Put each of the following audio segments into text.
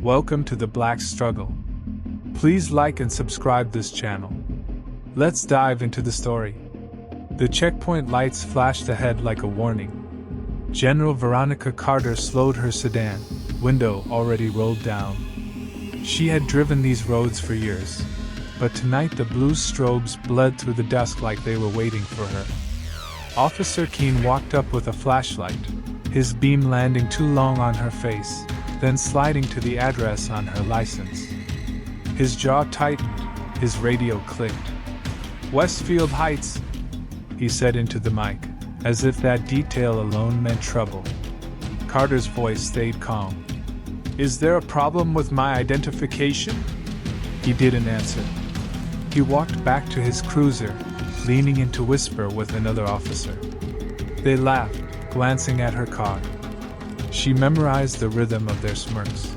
Welcome to the Black Struggle. Please like and subscribe this channel. Let's dive into the story. The checkpoint lights flashed ahead like a warning. General Veronica Carter slowed her sedan, window already rolled down. She had driven these roads for years, but tonight the blue strobes bled through the dusk like they were waiting for her. Officer Keene walked up with a flashlight, his beam landing too long on her face, then sliding to the address on her license. His jaw tightened, his radio clicked. "Westfield Heights," he said into the mic, as if that detail alone meant trouble. Carter's voice stayed calm. "Is there a problem with my identification?" He didn't answer. He walked back to his cruiser, leaning in to whisper with another officer. They laughed, glancing at her car. She memorized the rhythm of their smirks.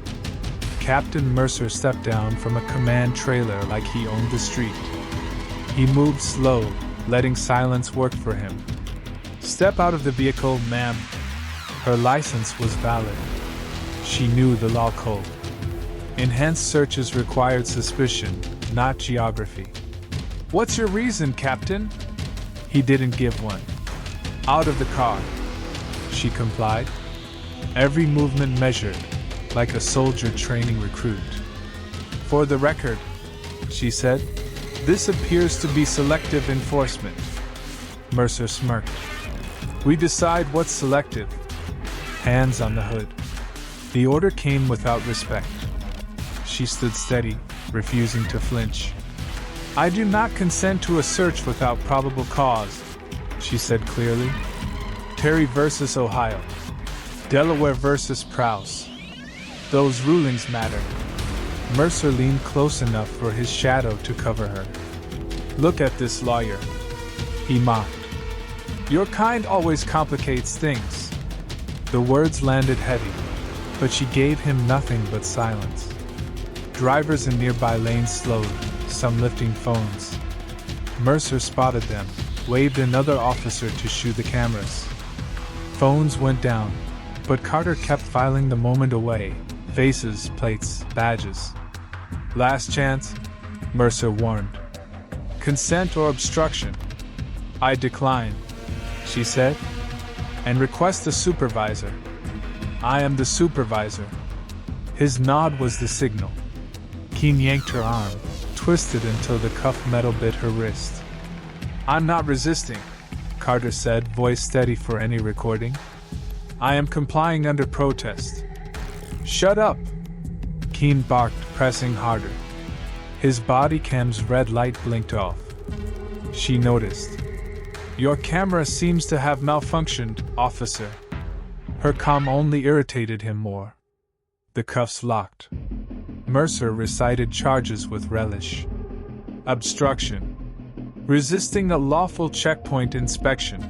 Captain Mercer stepped down from a command trailer like he owned the street. He moved slow, letting silence work for him. "Step out of the vehicle, ma'am." Her license was valid. She knew the law code. Enhanced searches required suspicion, not geography. "What's your reason, Captain?" He didn't give one. "Out of the car." She complied. Every movement measured, like a soldier training recruit. "For the record," she said, "this appears to be selective enforcement." Mercer smirked. "We decide what's selective." Hands on the hood. The order came without respect. She stood steady, refusing to flinch. "I do not consent to a search without probable cause," she said clearly. Terry versus Ohio. Delaware versus Prowse. Those rulings matter. Mercer leaned close enough for his shadow to cover her. "Look at this lawyer," he mocked. "Your kind always complicates things." The words landed heavy, but she gave him nothing but silence. Drivers in nearby lanes slowed, some lifting phones. Mercer spotted them, waved another officer to shoo the cameras. Phones went down, but Carter kept filing the moment away. Faces, plates, badges. "Last chance," Mercer warned. "Consent or obstruction?" "I decline," she said. "And request a supervisor." "I am the supervisor." His nod was the signal. Keene yanked her arm, twisted until the cuff metal bit her wrist. "I'm not resisting," Carter said, voice steady for any recording. "I am complying under protest." "Shut up!" Keene barked, pressing harder. His body cam's red light blinked off. She noticed. "Your camera seems to have malfunctioned, officer." Her calm only irritated him more. The cuffs locked. Mercer recited charges with relish. Obstruction. Resisting a lawful checkpoint inspection.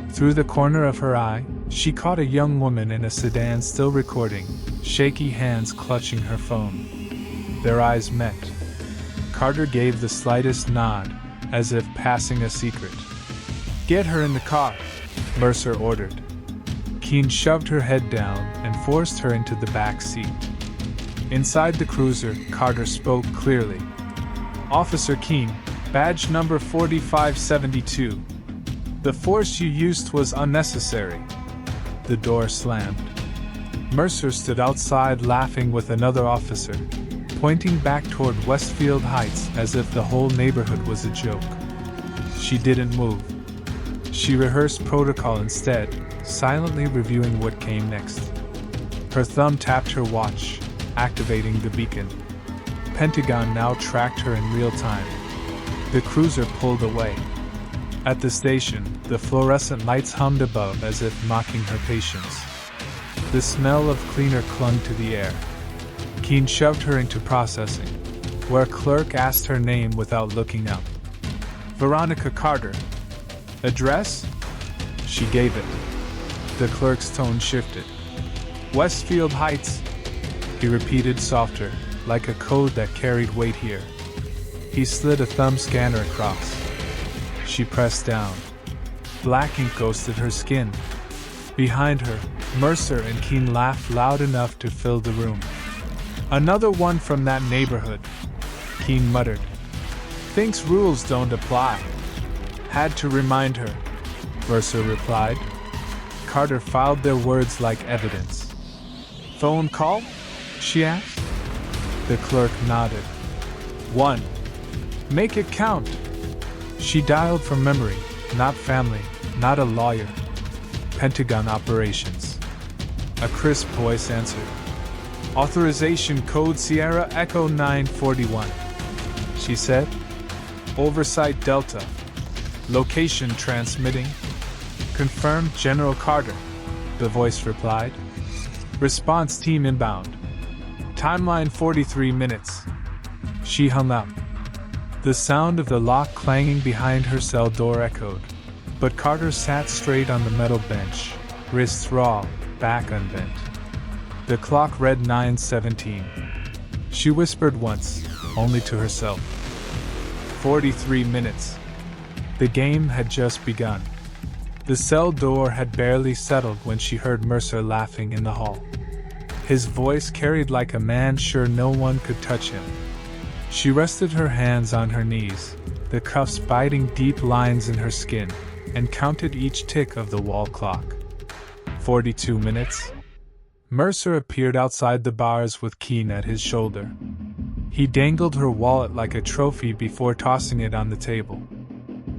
Through the corner of her eye, she caught a young woman in a sedan still recording, shaky hands clutching her phone. Their eyes met. Carter gave the slightest nod, as if passing a secret. "Get her in the car," Mercer ordered. Keene shoved her head down and forced her into the back seat. Inside the cruiser, Carter spoke clearly. "Officer Keene, badge number 4572. The force you used was unnecessary." The door slammed. Mercer stood outside laughing with another officer, pointing back toward Westfield Heights as if the whole neighborhood was a joke. She didn't move. She rehearsed protocol instead, silently reviewing what came next. Her thumb tapped her watch, activating the beacon. Pentagon now tracked her in real time. The cruiser pulled away. At the station, the fluorescent lights hummed above as if mocking her patience. The smell of cleaner clung to the air. Keene shoved her into processing, where a clerk asked her name without looking up. "Veronica Carter." "Address?" She gave it. The clerk's tone shifted. "Westfield Heights," he repeated softer, like a code that carried weight here. He slid a thumb scanner across. She pressed down. Black ink ghosted her skin. Behind her, Mercer and Keene laughed loud enough to fill the room. Another one from that neighborhood, Keen muttered. Thinks rules don't apply. Had to remind her, Mercer replied. Carter filed their words like evidence. Phone call? She asked. The clerk nodded. 1. Make it count. She dialed from memory, not family, not a lawyer. Pentagon operations. A crisp voice answered. Authorization code Sierra Echo 941. She said. Oversight Delta. Location transmitting. Confirmed General Carter, the voice replied. Response team inbound. Timeline 43 minutes. She hung up. The sound of the lock clanging behind her cell door echoed, but Carter sat straight on the metal bench, wrists raw, back unbent. The clock read 9:17. She whispered once, only to herself. 43 minutes. The game had just begun. The cell door had barely settled when she heard Mercer laughing in the hall. His voice carried like a man sure no one could touch him. She rested her hands on her knees, the cuffs biting deep lines in her skin, and counted each tick of the wall clock. 42 minutes. Mercer appeared outside the bars with Keen at his shoulder. He dangled her wallet like a trophy before tossing it on the table.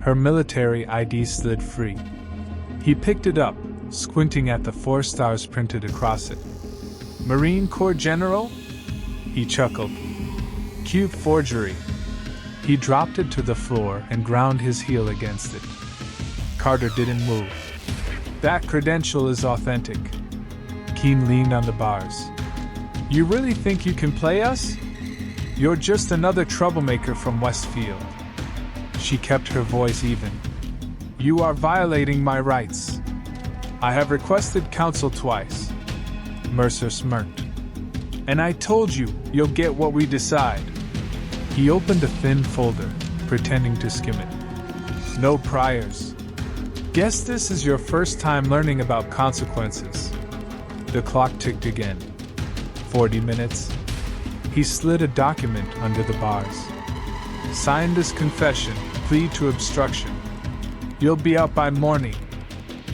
Her military ID slid free. He picked it up, squinting at the 4 stars printed across it. Marine Corps General? He chuckled. Cute forgery. He dropped it to the floor and ground his heel against it. Carter didn't move. That credential is authentic. Keen leaned on the bars. You really think you can play us? You're just another troublemaker from Westfield. She kept her voice even. You are violating my rights. I have requested counsel twice. Mercer smirked. And I told you, you'll get what we decide. He opened a thin folder, pretending to skim it. No priors. Guess this is your first time learning about consequences. The clock ticked again. 40 minutes. He slid a document under the bars. Sign this confession, plea to obstruction. You'll be out by morning.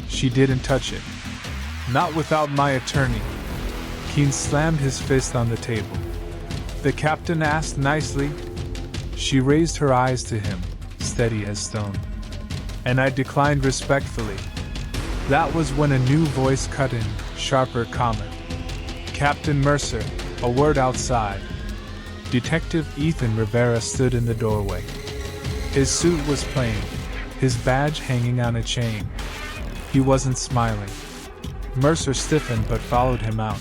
She didn't touch it. Not without my attorney. Keen slammed his fist on the table. The captain asked nicely. She raised her eyes to him, steady as stone. And I declined respectfully. That was when a new voice cut in, sharper, calmer. Captain Mercer, a word outside. Detective Ethan Rivera stood in the doorway. His suit was plain, his badge hanging on a chain. He wasn't smiling. Mercer stiffened but followed him out.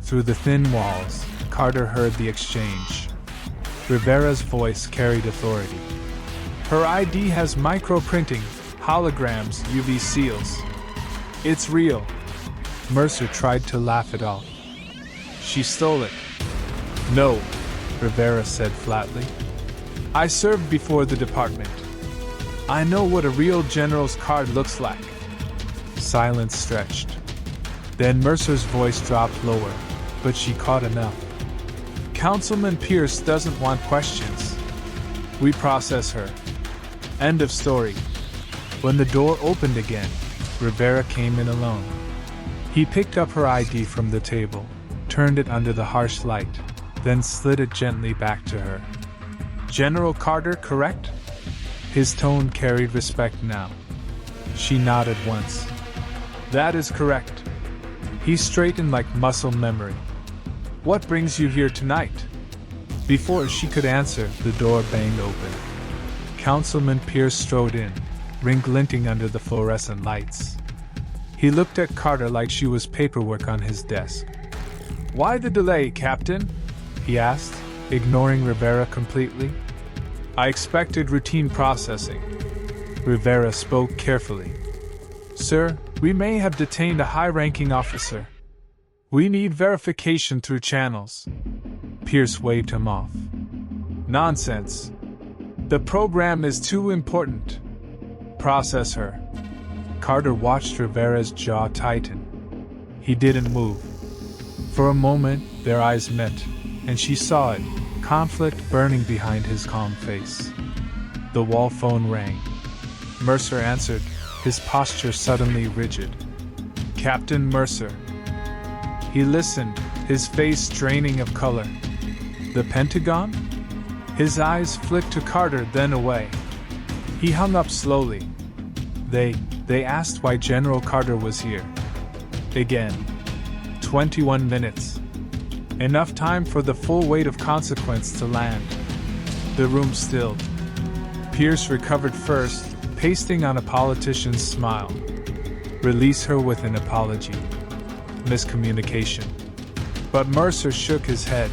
Through the thin walls, Carter heard the exchange. Rivera's voice carried authority. Her ID has microprinting, holograms, UV seals. It's real. Mercer tried to laugh it off. She stole it. No, Rivera said flatly. I served before the department. I know what a real general's card looks like. Silence stretched. Then Mercer's voice dropped lower, but she caught enough. Councilman Pierce doesn't want questions. We process her. End of story. When the door opened again, Rivera came in alone. He picked up her ID from the table, turned it under the harsh light, then slid it gently back to her. General Carter, correct? His tone carried respect now. She nodded once. That is correct. He straightened like muscle memory. What brings you here tonight? Before she could answer, the door banged open. Councilman Pierce strode in, ring glinting under the fluorescent lights. He looked at Carter like she was paperwork on his desk. Why the delay, Captain? He asked, ignoring Rivera completely. I expected routine processing. Rivera spoke carefully. Sir, we may have detained a high-ranking officer. We need verification through channels. Pierce waved him off. Nonsense. The program is too important. Process her. Carter watched Rivera's jaw tighten. He didn't move. For a moment, Their eyes met, and she saw it, conflict burning behind his calm face. The wall phone rang. Mercer answered, his posture suddenly rigid. Captain Mercer. He listened, his face draining of color. The Pentagon? His eyes flicked to Carter, then away. He hung up slowly. They asked why General Carter was here. Again. 21 minutes. Enough time for the full weight of consequence to land. The room stilled. Pierce recovered first, pasting on a politician's smile. Release her with an apology. Miscommunication. But Mercer shook his head.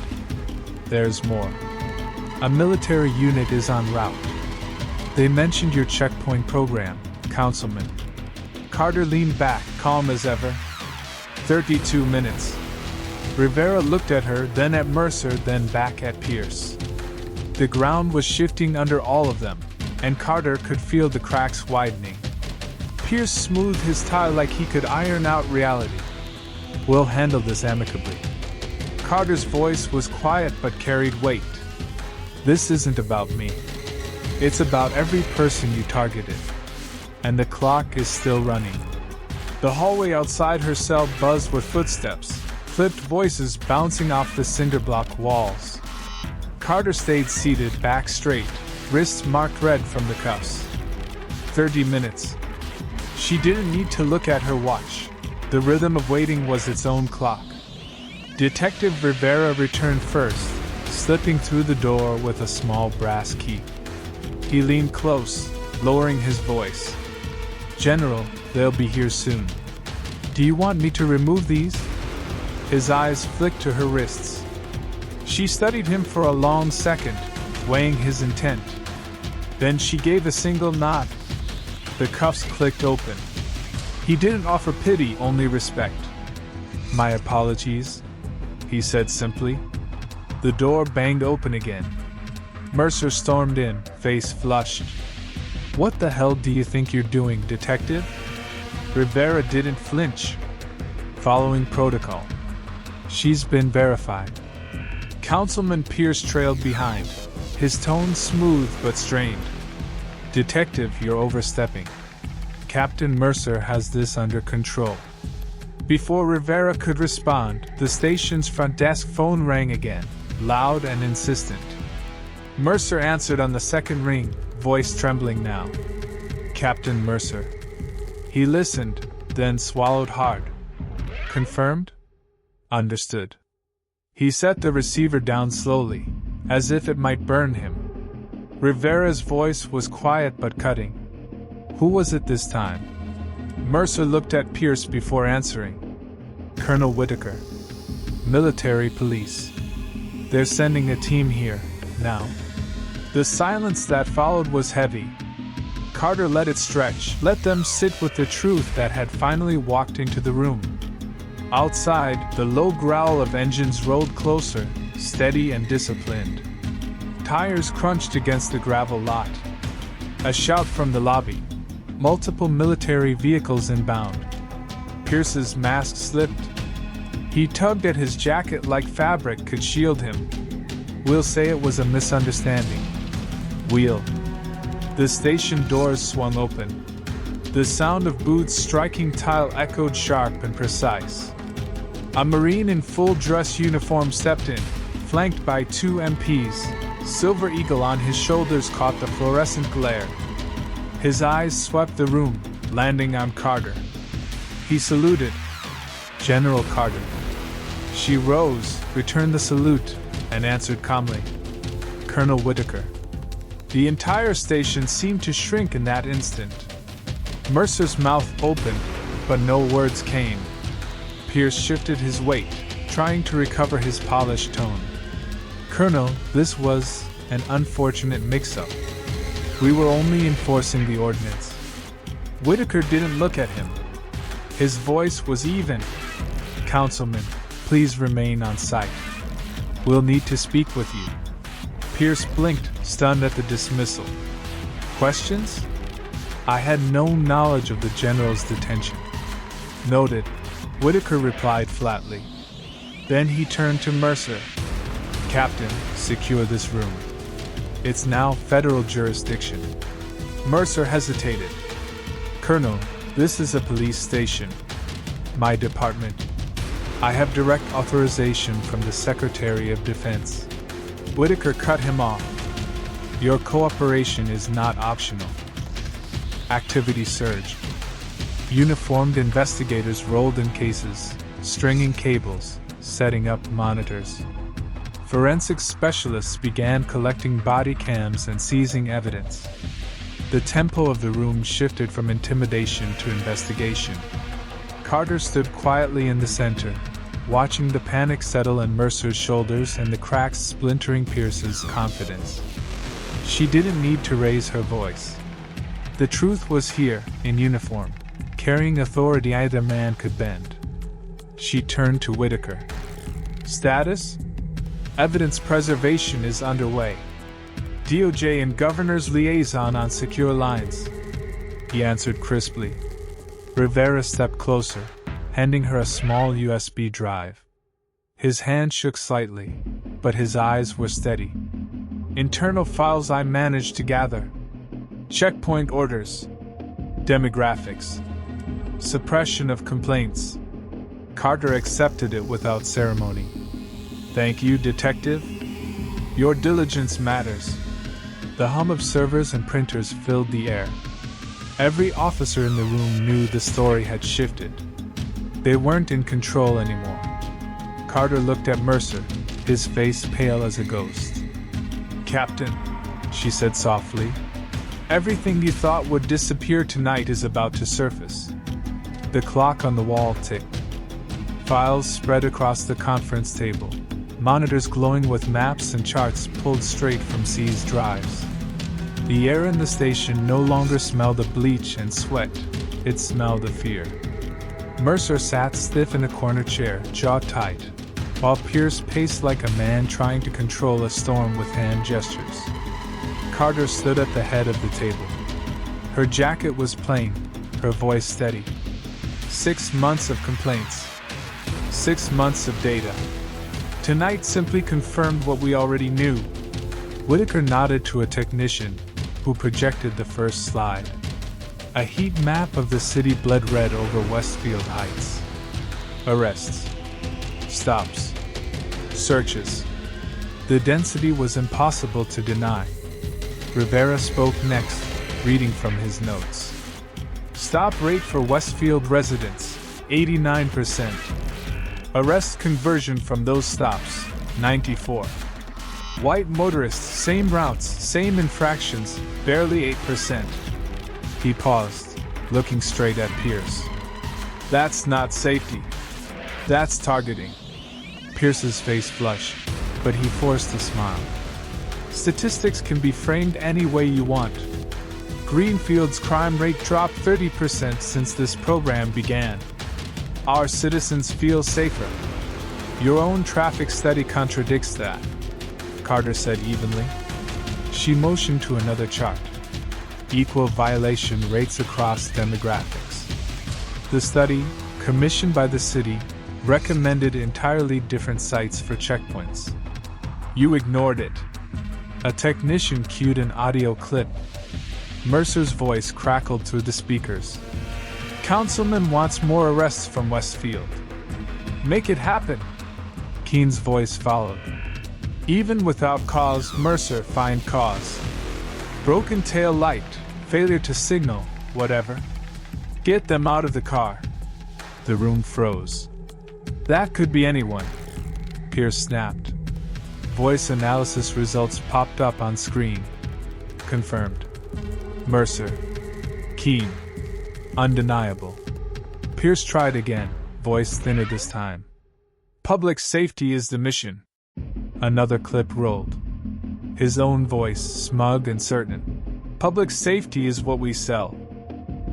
There's more. A military unit is en route. They mentioned your checkpoint program, Councilman. Carter leaned back, calm as ever. 32 minutes. Rivera looked at her, then at Mercer, then back at Pierce. The ground was shifting under all of them, and Carter could feel the cracks widening. Pierce smoothed his tie like he could iron out reality. We'll handle this amicably. Carter's voice was quiet but carried weight. This isn't about me. It's about every person you targeted. And the clock is still running. The hallway outside her cell buzzed with footsteps, flipped voices bouncing off the cinderblock walls. Carter stayed seated, back straight, wrists marked red from the cuffs. 30 minutes. She didn't need to look at her watch. The rhythm of waiting was its own clock. Detective Rivera returned first, slipping through the door with a small brass key. He leaned close, lowering his voice. General, they'll be here soon. Do you want me to remove these? His eyes flicked to her wrists. She studied him for a long second, weighing his intent. Then she gave a single nod. The cuffs clicked open. He didn't offer pity, only respect. My apologies, he said simply. The door banged open again. Mercer stormed in, face flushed. What the hell do you think you're doing, detective? Rivera didn't flinch. Following protocol. She's been verified. Councilman Pierce trailed behind, his tone smooth but strained. Detective, you're overstepping. Captain Mercer has this under control. Before Rivera could respond, the station's front desk phone rang again, loud and insistent. Mercer answered on the second ring, voice trembling now. Captain Mercer. He listened, then swallowed hard. Confirmed? Understood. He set the receiver down slowly, as if it might burn him. Rivera's voice was quiet but cutting. Who was it this time? Mercer looked at Pierce before answering. Colonel Whitaker. Military police. They're sending a team here, now. The silence that followed was heavy. Carter let it stretch, let them sit with the truth that had finally walked into the room. Outside, the low growl of engines rolled closer, steady and disciplined. Tires crunched against the gravel lot. A shout from the lobby. Multiple military vehicles inbound. Pierce's mask slipped. He tugged at his jacket like fabric could shield him. We'll say it was a misunderstanding. Wheel. The station doors swung open. The sound of boots striking tile echoed sharp and precise. A Marine in full dress uniform stepped in, flanked by two MPs. Silver Eagle on his shoulders caught the fluorescent glare. His eyes swept the room, landing on Carter. He saluted. General Carter. She rose, returned the salute, and answered calmly. Colonel Whitaker. The entire station seemed to shrink in that instant. Mercer's mouth opened, but no words came. Pierce shifted his weight, trying to recover his polished tone. Colonel, this was an unfortunate mix-up. We were only enforcing the ordinance. Whitaker didn't look at him. His voice was even. Councilman, please remain on site. We'll need to speak with you. Pierce blinked, stunned at the dismissal. Questions? I had no knowledge of the general's detention. Noted, Whitaker replied flatly. Then he turned to Mercer. "Captain, secure this room. It's now federal jurisdiction." Mercer hesitated. "Colonel, this is a police station. My department. I have direct authorization from the Secretary of Defense." Whitaker cut him off. "Your cooperation is not optional." Activity surged. Uniformed investigators rolled in cases, stringing cables, setting up monitors. Forensic specialists began collecting body cams and seizing evidence. The tempo of the room shifted from intimidation to investigation. Carter stood quietly in the center, watching the panic settle on Mercer's shoulders and the cracks splintering Pierce's confidence. She didn't need to raise her voice. The truth was here, in uniform, carrying authority either man could bend. She turned to Whitaker. "Status? Evidence preservation is underway. DOJ and Governor's liaison on secure lines," he answered crisply. Rivera stepped closer, handing her a small USB drive. His hand shook slightly, but his eyes were steady. "Internal files I managed to gather. Checkpoint orders. Demographics. Suppression of complaints." Carter accepted it without ceremony. "Thank you, Detective. Your diligence matters." The hum of servers and printers filled the air. Every officer in the room knew the story had shifted. They weren't in control anymore. Carter looked at Mercer, his face pale as a ghost. "Captain," she said softly, "everything you thought would disappear tonight is about to surface." The clock on the wall ticked. Files spread across the conference table, monitors glowing with maps and charts pulled straight from seized drives. The air in the station no longer smelled of bleach and sweat, it smelled of fear. Mercer sat stiff in a corner chair, jaw tight, while Pierce paced like a man trying to control a storm with hand gestures. Carter stood at the head of the table. Her jacket was plain, her voice steady. 6 months of complaints. 6 months of data. Tonight simply confirmed what we already knew. Whitaker nodded to a technician, who projected the first slide. A heat map of the city bled red over Westfield Heights. Arrests. Stops. Searches. The density was impossible to deny. Rivera spoke next, reading from his notes. "Stop rate for Westfield residents, 89%. Arrest conversion from those stops, 94. White motorists, same routes, same infractions, barely 8%. He paused, looking straight at Pierce. "That's not safety. That's targeting." Pierce's face flushed, but he forced a smile. "Statistics can be framed any way you want. Greenfield's crime rate dropped 30% since this program began. Our citizens feel safer. Your own traffic study contradicts that," Carter said evenly. She motioned to another chart. Equal violation rates across demographics. The study, commissioned by the city, recommended entirely different sites for checkpoints. "You ignored it." A technician cued an audio clip. Mercer's voice crackled through the speakers. "Councilman wants more arrests from Westfield. Make it happen." Keene's voice followed. "Even without cause, Mercer, find cause. Broken tail light, failure to signal, whatever. Get them out of the car." The room froze. "That could be anyone," Pierce snapped. Voice analysis results popped up on screen. Confirmed. Mercer. Keene. Undeniable. Pierce tried again, voice thinner this time. "Public safety is the mission." Another clip rolled. His own voice, smug and certain. "Public safety is what we sell.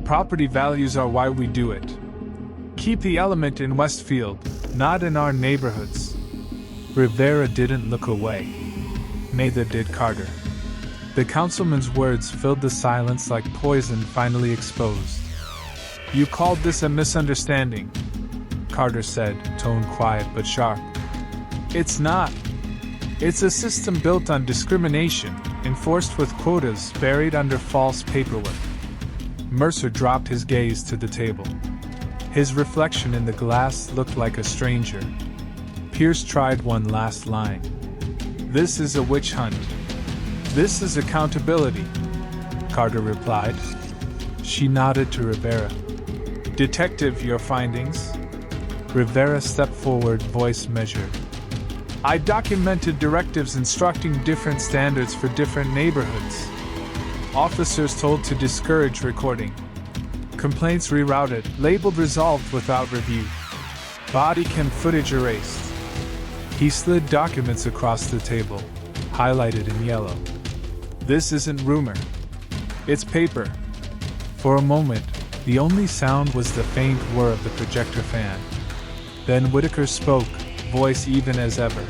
Property values are why we do it. Keep the element in Westfield, not in our neighborhoods." Rivera didn't look away. Neither did Carter. The councilman's words filled the silence like poison finally exposed. "You called this a misunderstanding," Carter said, tone quiet but sharp. It's not. It's a system built on discrimination, enforced with quotas buried under false paperwork. Mercer dropped his gaze to the table. His reflection in the glass looked like a stranger. Pierce tried one last line. This is a witch hunt. This is accountability, Carter replied. She nodded to Rivera. Detective, your findings? Rivera stepped forward, voice measured. I documented directives instructing different standards for different neighborhoods. Officers told to discourage recording. Complaints rerouted, labeled resolved without review. Body cam footage erased. He slid documents across the table, highlighted in yellow. This isn't rumor. It's paper. For a moment, the only sound was the faint whir of the projector fan. Then Whitaker spoke, voice even as ever.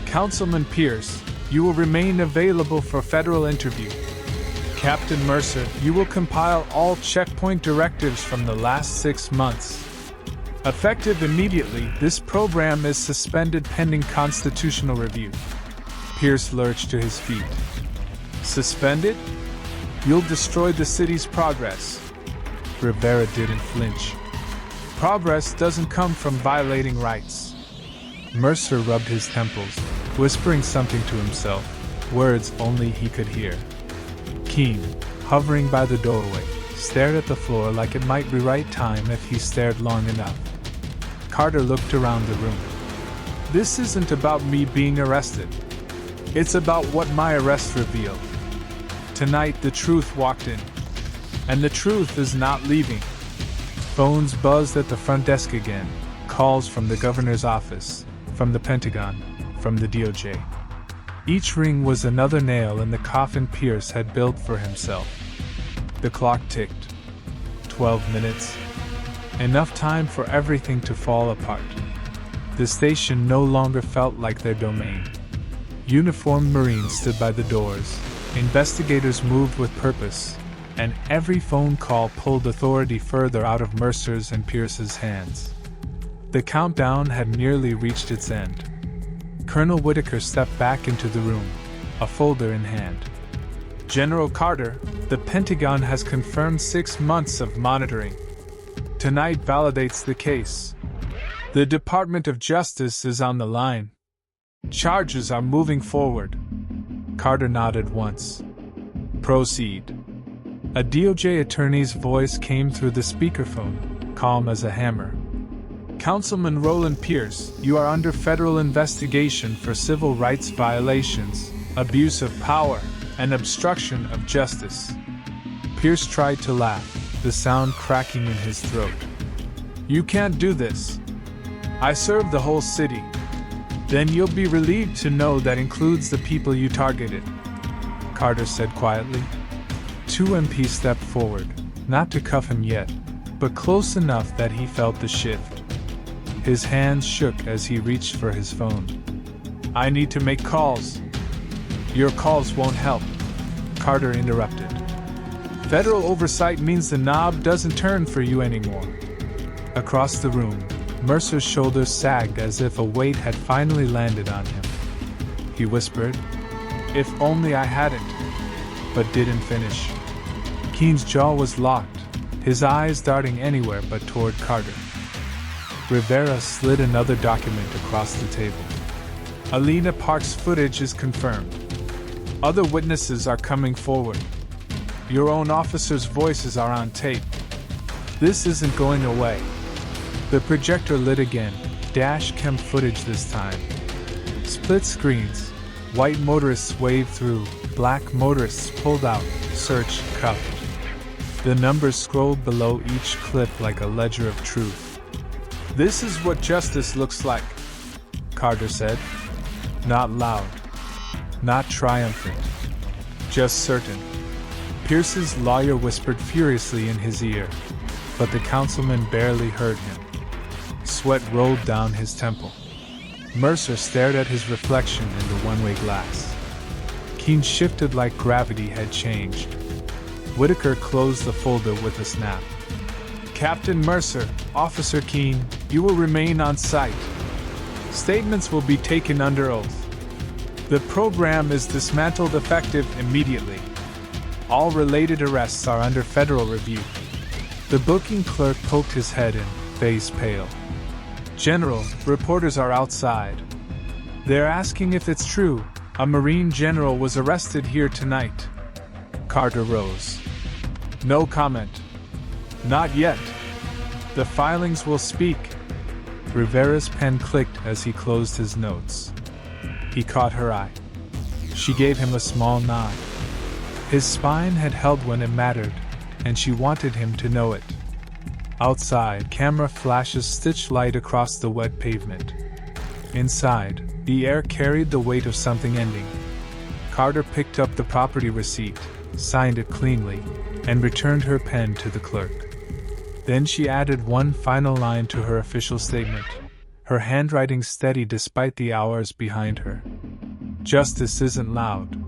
Councilman Pierce, you will remain available for federal interview. Captain Mercer, you will compile all checkpoint directives from the last 6 months. Effective immediately, this program is suspended pending constitutional review. Pierce lurched to his feet. Suspended? You'll destroy the city's progress. Rivera didn't flinch. Progress doesn't come from violating rights. Mercer rubbed his temples, whispering something to himself, words only he could hear. Keene, hovering by the doorway, stared at the floor like it might rewrite time if he stared long enough. Carter looked around the room. This isn't about me being arrested. It's about what my arrest revealed. Tonight the truth walked in. And the truth is not leaving. Phones buzzed at the front desk again. Calls from the governor's office, from the Pentagon, from the DOJ. Each ring was another nail in the coffin Pierce had built for himself. The clock ticked. 12 minutes. Enough time for everything to fall apart. The station no longer felt like their domain. Uniformed Marines stood by the doors. Investigators moved with purpose, and every phone call pulled authority further out of Mercer's and Pierce's hands. The countdown had nearly reached its end. Colonel Whitaker stepped back into the room, a folder in hand. General Carter, the Pentagon has confirmed 6 months of monitoring. Tonight validates the case. The Department of Justice is on the line. Charges are moving forward. Carter nodded once. Proceed. A DOJ attorney's voice came through the speakerphone, calm as a hammer. Councilman Roland Pierce, you are under federal investigation for civil rights violations, abuse of power, and obstruction of justice. Pierce tried to laugh, the sound cracking in his throat. You can't do this. I serve the whole city. Then you'll be relieved to know that includes the people you targeted, Carter said quietly. 2 MPs stepped forward, not to cuff him yet, but close enough that he felt the shift. His hands shook as he reached for his phone. I need to make calls. Your calls won't help, Carter interrupted. Federal oversight means the knob doesn't turn for you anymore. Across the room, Mercer's shoulders sagged as if a weight had finally landed on him. He whispered, If only I hadn't, but didn't finish. Keene's jaw was locked, his eyes darting anywhere but toward Carter. Rivera slid another document across the table. Alina Park's footage is confirmed. Other witnesses are coming forward. Your own officers' voices are on tape. This isn't going away. The projector lit again, dash cam footage this time. Split screens, white motorists waved through, black motorists pulled out, searched, cuffed. The numbers scrolled below each clip like a ledger of truth. This is what justice looks like, Carter said. Not loud, not triumphant, just certain. Pierce's lawyer whispered furiously in his ear, but the councilman barely heard him. Sweat rolled down his temple. Mercer stared at his reflection in the one-way glass. Keene shifted like gravity had changed. Whitaker closed the folder with a snap. Captain Mercer, Officer Keene, you will remain on site. Statements will be taken under oath. The program is dismantled effective immediately. All related arrests are under federal review. The booking clerk poked his head in, face pale. General, reporters are outside. They're asking if it's true. A Marine general was arrested here tonight. Carter rose. No comment. Not yet. The filings will speak. Rivera's pen clicked as he closed his notes. He caught her eye. She gave him a small nod. His spine had held when it mattered, and she wanted him to know it. Outside, camera flashes stitched light across the wet pavement. Inside, the air carried the weight of something ending. Carter picked up the property receipt, signed it cleanly, and returned her pen to the clerk. Then she added one final line to her official statement, her handwriting steady despite the hours behind her. Justice isn't loud.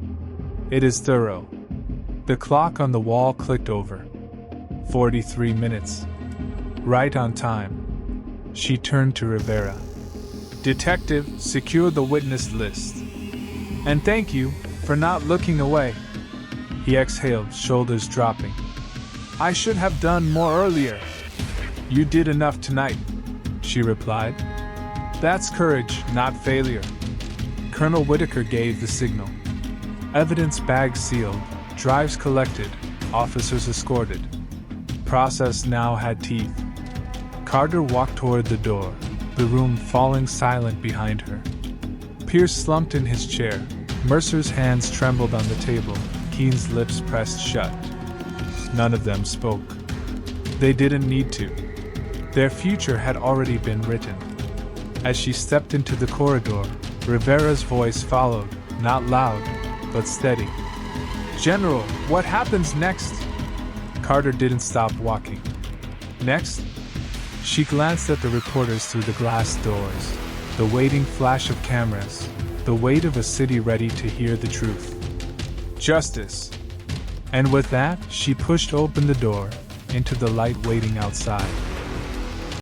It is thorough. The clock on the wall clicked over. 43 minutes. Right on time. She turned to Rivera. Detective, secure the witness list. And thank you for not looking away. He exhaled, shoulders dropping. I should have done more earlier. You did enough tonight, she replied. That's courage, not failure. Colonel Whitaker gave the signal. Evidence bags sealed, drives collected, officers escorted. Process now had teeth. Carter walked toward the door, the room falling silent behind her. Pierce slumped in his chair. Mercer's hands trembled on the table, Keene's lips pressed shut. None of them spoke. They didn't need to. Their future had already been written. As she stepped into the corridor, Rivera's voice followed, not loud, but steady. General, what happens next? Carter didn't stop walking. Next? She glanced at the reporters through the glass doors, the waiting flash of cameras, the weight of a city ready to hear the truth. Justice. And with that, she pushed open the door, into the light waiting outside.